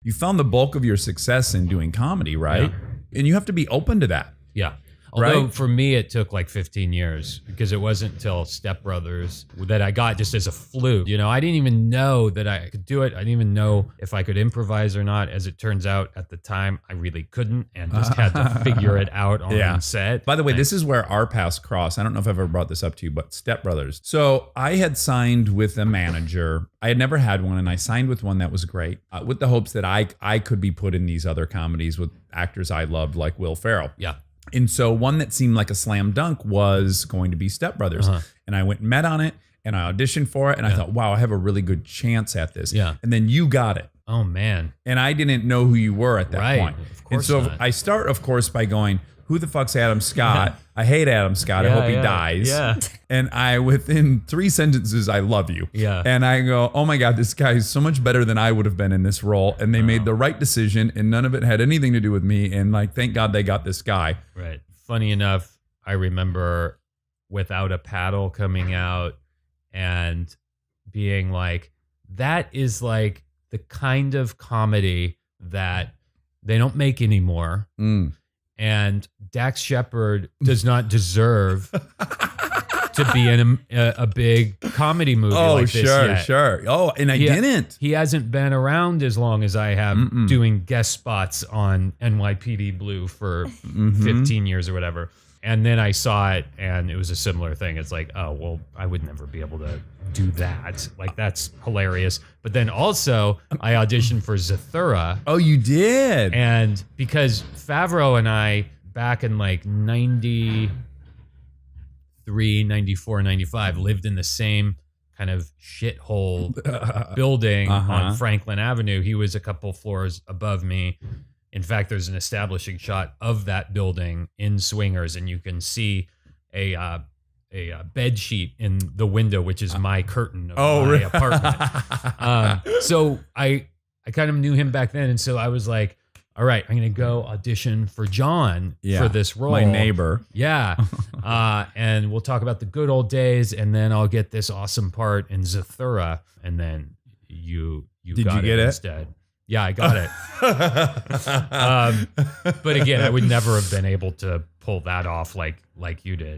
you found the bulk of your success in doing comedy, right? Yeah. And you have to be open to that. Yeah. Although for me, it took like 15 years because it wasn't until Step Brothers that I got just as a fluke. You know, I didn't even know that I could do it. I didn't even know if I could improvise or not. As it turns out, at the time, I really couldn't and just had to figure it out on set. By the way, this is where our paths cross. I don't know if I've ever brought this up to you, but Step Brothers. So I had signed with a manager. I had never had one, and I signed with one that was great with the hopes that I could be put in these other comedies with actors I loved like Will Ferrell. Yeah. And so one that seemed like a slam dunk was going to be Step Brothers. And I went and met on it and I auditioned for it. And I thought, wow, I have a really good chance at this. Yeah. And then you got it. Oh, man. And I didn't know who you were at that point. Of course and so not. I start, of course, by going, who the fuck's Adam Scott? I hate Adam Scott. I hope he dies. Yeah. And within 3 sentences, I love you. Yeah. And I go, oh my God, this guy is so much better than I would have been in this role. And they made the right decision and none of it had anything to do with me. And like, thank God they got this guy. Right. Funny enough, I remember Without a Paddle coming out and being like, that is like the kind of comedy that they don't make anymore. And Dax Shepard does not deserve to be in a big comedy movie like this yet. Sure. Oh, and I didn't. He hasn't been around as long as I have doing guest spots on NYPD Blue for 15 years or whatever. And then I saw it and it was a similar thing. It's like, oh, well, I would never be able to do that. Like, that's hilarious. But then also I auditioned for Zathura. Oh, you did? And because Favreau and I, back in like 93, 94, 95, lived in the same kind of shithole building on Franklin Avenue. He was a couple floors above me. In fact, there's an establishing shot of that building in Swingers, and you can see a bed sheet in the window, which is my curtain of my apartment. So I kind of knew him back then, and so I was like, all right, I'm going to go audition for John for this role. My neighbor. Yeah. And we'll talk about the good old days, and then I'll get this awesome part in Zathura, and then you got it instead. Yeah, I got it. But again, I would never have been able to pull that off like you did.